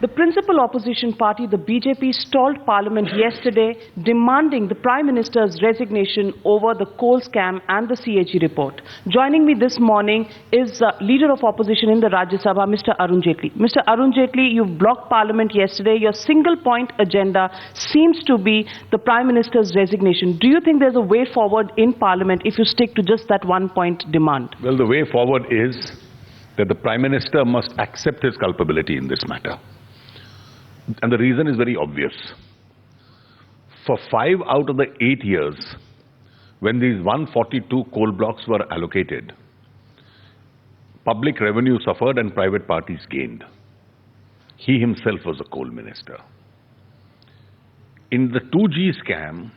The principal opposition party, the BJP, stalled Parliament yesterday, demanding the Prime Minister's resignation over the coal scam and the CAG report. Joining me this morning is Leader of Opposition in the Rajya Sabha, Mr. Arun Jaitley. Mr. Arun Jaitley, you blocked Parliament yesterday. Your single-point agenda seems to be the Prime Minister's resignation. Do you think there's a way forward in Parliament if you stick to just that one-point demand? Well, the way forward is that the Prime Minister must accept his culpability in this matter. And the reason is very obvious. For 5 out of the 8 years, when these 142 coal blocks were allocated, public revenue suffered and private parties gained. He himself was a coal minister. In the 2G scam,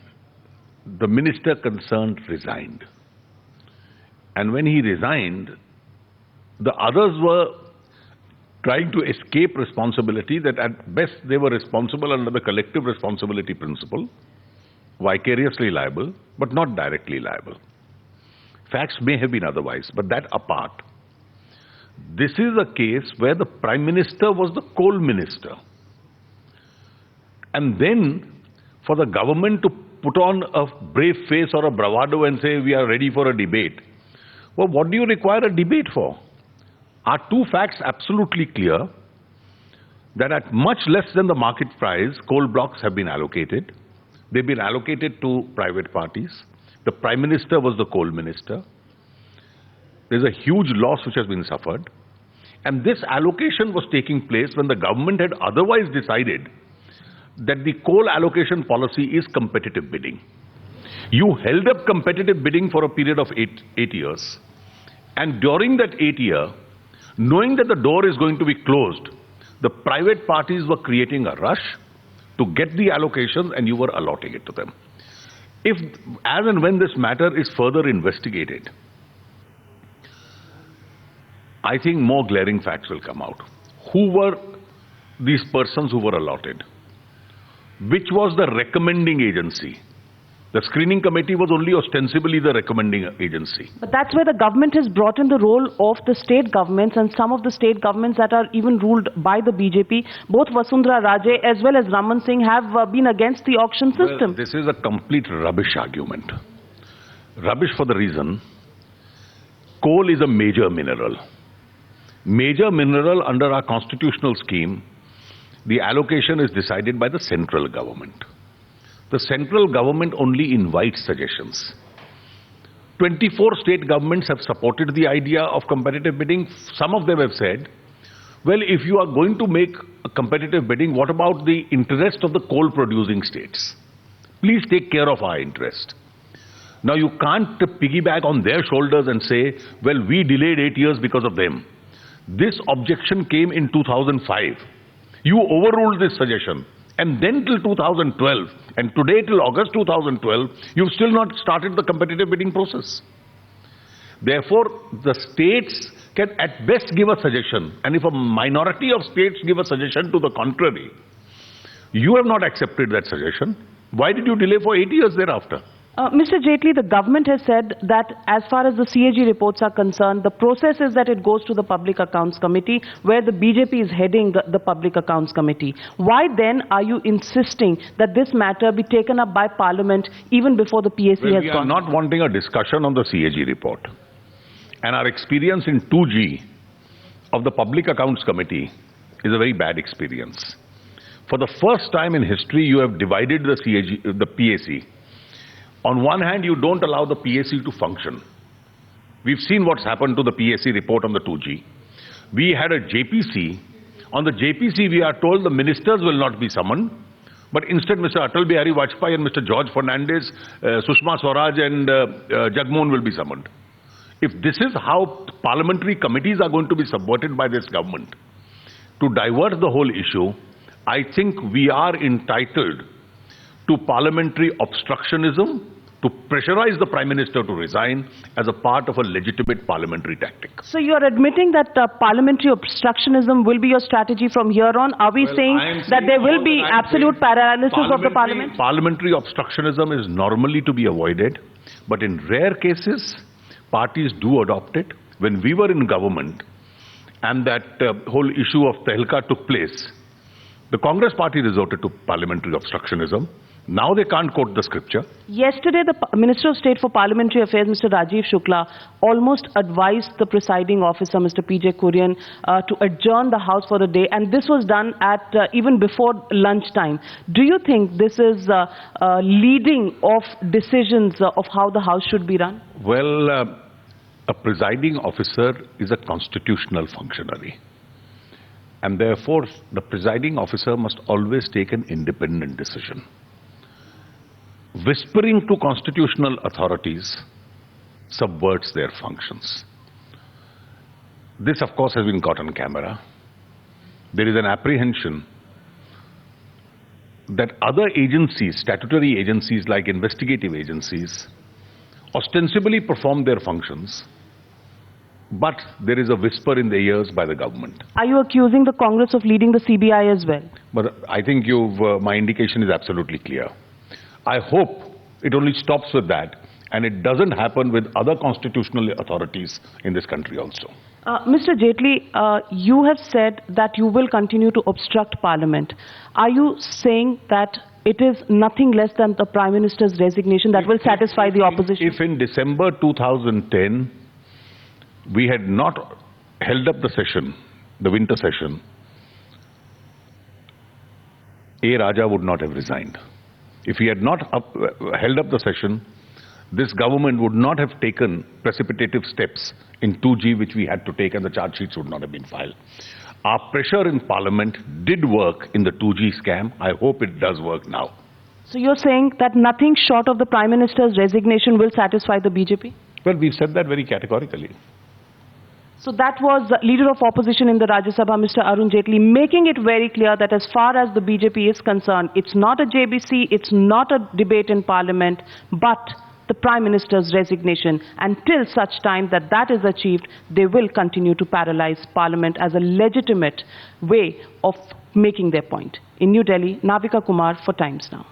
the minister concerned resigned. And when he resigned, the others were trying to escape responsibility, that at best they were responsible under the collective responsibility principle, vicariously liable, but not directly liable. Facts may have been otherwise, but that apart, this is a case where the Prime Minister was the coal minister. And then, for the government to put on a brave face or a bravado and say, we are ready for a debate. Well, what do you require a debate for? Are two facts absolutely clear? That at much less than the market price, coal blocks have been allocated. They've been allocated to private parties. The Prime Minister was the coal minister. There's a huge loss which has been suffered. And this allocation was taking place when the government had otherwise decided that the coal allocation policy is competitive bidding. You held up competitive bidding for a period of eight years. And during that 8 year, knowing that the door is going to be closed, the private parties were creating a rush to get the allocations and you were allotting it to them. If, as and when this matter is further investigated, I think more glaring facts will come out. Who were these persons who were allotted? Which was the recommending agency? The screening committee was only ostensibly the recommending agency. But that's where the government has brought in the role of the state governments, and some of the state governments that are even ruled by the BJP, both Vasundhara Raje as well as Raman Singh, have been against the auction system. Well, this is a complete rubbish argument. Rubbish for the reason, coal is a major mineral. Major mineral under our constitutional scheme, the allocation is decided by the central government. The central government only invites suggestions. 24 state governments have supported the idea of competitive bidding. Some of them have said, well, if you are going to make a competitive bidding, what about the interest of the coal producing states? Please take care of our interest. Now you can't piggyback on their shoulders and say, well, we delayed 8 years because of them. This objection came in 2005. You overruled this suggestion. And then till 2012, and today till August 2012, you've still not started the competitive bidding process. Therefore, the states can at best give a suggestion. And if a minority of states give a suggestion to the contrary, you have not accepted that suggestion. Why did you delay for 8 years thereafter? Mr. Jaitley, the government has said that as far as the CAG reports are concerned, the process is that it goes to the Public Accounts Committee, where the BJP is heading the Public Accounts Committee. Why then are you insisting that this matter be taken up by Parliament even before the PAC has gone? We are not wanting a discussion on the CAG report. And our experience in 2G of the Public Accounts Committee is a very bad experience. For the first time in history, you have divided the PAC. On one hand, you don't allow the PAC to function. We've seen what's happened to the PAC report on the 2G. We had a JPC. On the JPC, we are told the ministers will not be summoned, but instead Mr. Atal Bihari Vajpayee and Mr. George Fernandes, Sushma Swaraj and Jagmohan will be summoned. If this is how parliamentary committees are going to be subverted by this government, to divert the whole issue, I think we are entitled to parliamentary obstructionism, to pressurize the Prime Minister to resign as a part of a legitimate parliamentary tactic. So you are admitting that parliamentary obstructionism will be your strategy from here on? Are we saying that there will be absolute paralysis of the Parliament? Parliamentary obstructionism is normally to be avoided, but in rare cases, parties do adopt it. When we were in government and that whole issue of Tehelka took place, The Congress party resorted to parliamentary obstructionism. Now they can't quote the scripture. Yesterday, the Minister of State for Parliamentary Affairs, Mr. Rajiv Shukla, almost advised the presiding officer, Mr. P.J. Kurian, to adjourn the House for the day, and this was done at even before lunchtime. Do you think this is leading of decisions of how the House should be run? Well, a presiding officer is a constitutional functionary. And therefore, the presiding officer must always take an independent decision. Whispering to constitutional authorities subverts their functions. This, of course, has been caught on camera. There is an apprehension that other agencies, statutory agencies like investigative agencies, ostensibly perform their functions, but there is a whisper in the ears by the government. Are you accusing the Congress of leading the CBI as well? But I think my indication is absolutely clear. I hope it only stops with that and it doesn't happen with other constitutional authorities in this country also. Mr. Jaitley, you have said that you will continue to obstruct Parliament. Are you saying that it is nothing less than the Prime Minister's resignation that will satisfy the opposition? If in December 2010 we had not held up the session, the winter session, A. Raja would not have resigned. If he had not held up the session, this government would not have taken precipitative steps in 2G which we had to take, and the charge sheets would not have been filed. Our pressure in Parliament did work in the 2G scam. I hope it does work now. So you're saying that nothing short of the Prime Minister's resignation will satisfy the BJP? Well, we've said that very categorically. So that was the Leader of Opposition in the Rajya Sabha, Mr. Arun Jaitley, making it very clear that as far as the BJP is concerned, it's not a JBC, it's not a debate in Parliament, but the Prime Minister's resignation. Until such time that that is achieved, they will continue to paralyze Parliament as a legitimate way of making their point. In New Delhi, Navika Kumar for Times Now.